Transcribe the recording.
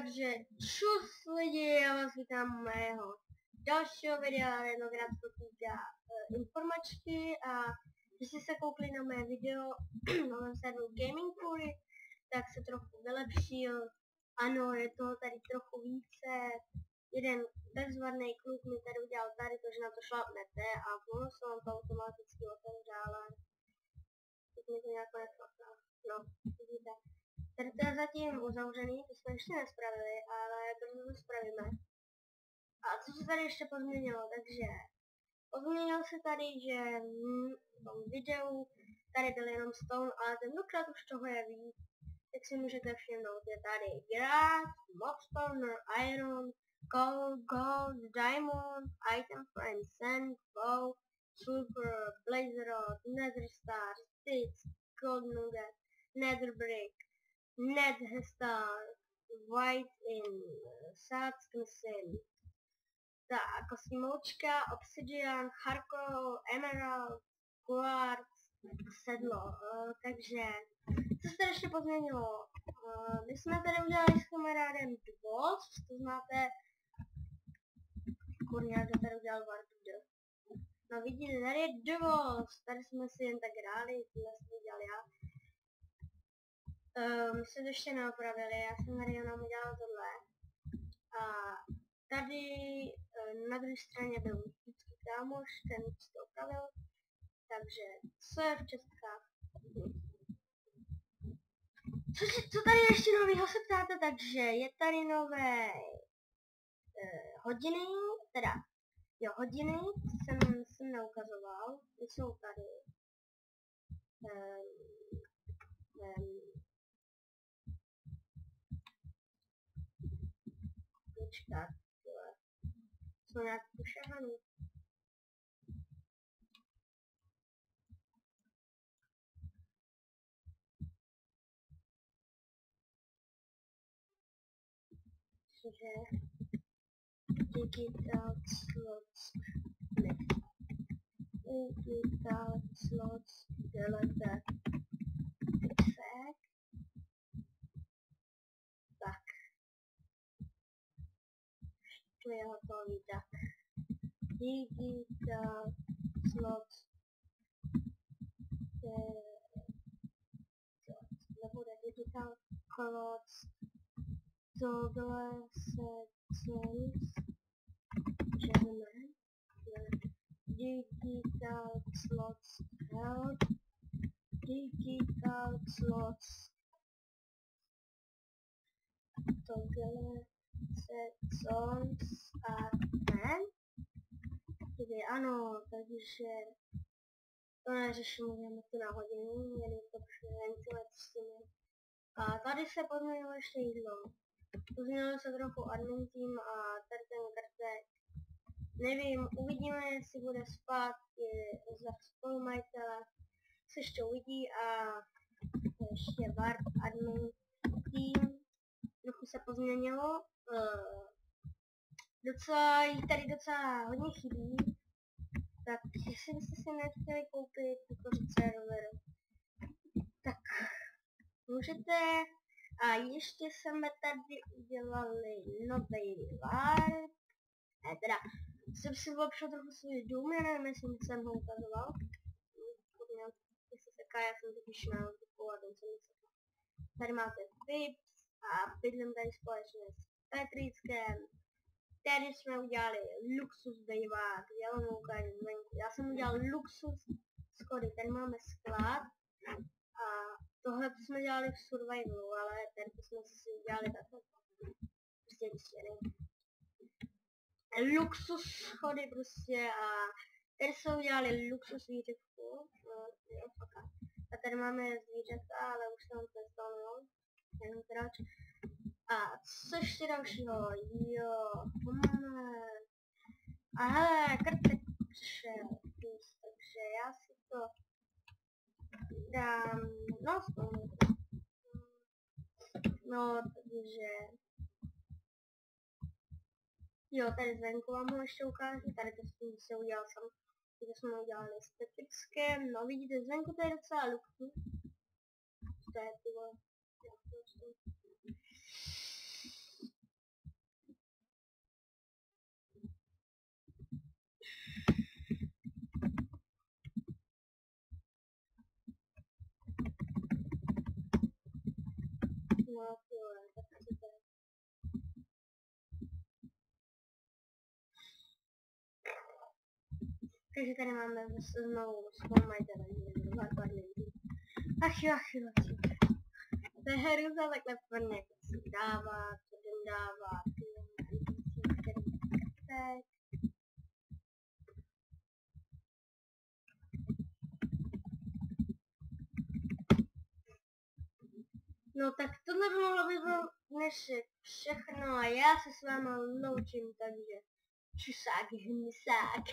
Takže čus lidi, já vás vítám u mého dalšího videa, jednokrát to týká informačky a když jste se koukli na mé video na mém serveru Gaming Fury, tak se trochu vylepšil. Ano, je toho tady trochu více. Jeden bezvadný kluk mi tady udělal tady to, že na to šlapnete a ono se vám to automaticky otevře, ale teď mi to nějak neflaká. No, vidíte. Tady to je zatím uzavřený, to jsme ještě nespravili, ale brzo to spravíme. A co se tady ještě pozměnilo, takže pozměnilo se tady, že v tom videu tady byl jenom stone, ale tentokrát už toho je víc, tak si můžete všimnout, je tady grass, mobstone, iron, coal, gold, diamond, item frame, sand, bow, sulfur, blaze rod, nether star, sticks, gold nugget, nether brick, Ned Star, White in, Sácknsin, tak kostní moučka, Obsidian, Charcoal, Emerald, Quartz, sedlo, takže co se tady ještě pozměnilo? My jsme tady udělali s kamarádem Dvost, to znáte, kurně, kdo tady udělal Wardude. No vidíte, tady je Dvost, tady jsme si jen tak hráli, tohle jsem udělal já. My jsme to ještě neopravili, já jsem tady jenom udělal tohle. A tady na druhé straně byl vždycky kámoš, ten to opravil. Takže co je v Českách? Co tady ještě novýho se ptáte, takže je tady nové hodiny, teda jo, hodiny jsem neukazoval, ty jsou tady. Počkat, jsou nějak pošahaný. Cože? Digital slots. Ne. Digital slots. Delete. Fixek. Tak. To je hotový, tak. Digital slots. Nebude digital slots. Tohle se celý digital slots help, digital slots, tohle se songs a ten, tedy ano, takže to neřeším, můžeme to na hodinu, měli to převentilovat s tím. A tady se pozměnilo ještě jídlo. Pozměnilo se trochu admin team a tady ten kartek. Nevím, uvidíme, jestli bude zpátky za spolumajitele. Se ještě uvidí a ještě warp admin team. Trochu se pozměnilo. Jí tady docela hodně chybí. Tak jestli byste si nechtěli koupit podpořit server, tak můžete. A ještě jsme tady udělali nový warp. Teda jsem si opřel trochu svůj dům, já nevím, jestli jsem ho ukazoval. Jestli se já jsem totiž na typu a jsem se. Tady máte Pips a bydlím tady společně s Petrickem. Tady jsme udělali luxus bejvák, já vám ukážu zvenku. Já jsem udělal luxus schody, tady máme sklad. A tohle jsme dělali v survivalu, ale tady jsme si udělali takhle. Prostě vysvětlím. Luxus schody prostě a tady jsme udělali luxus zvířetku. A tady máme zvířata, ale už jsem to nestalo, nevím proč. A co ještě dalšího? Jo, máme. A hele, krtek přišel, takže já si to dám, no, takže, jo, tady zvenku vám ho ještě ukážu, tady to jsem se udělal sam, to jsme udělali s Petrickem, no vidíte, zvenku to je docela luxus, to je ty vole, No, tyhle, tak to je. Takže tady máme zase znovu svou majitele, základní. Ach jo, to je hruza, takhle prvně jako si dává, co den dává, tak. No tak tohle by mohlo být dnešek všechno a já se s váma loučím, takže čusák, hmysák.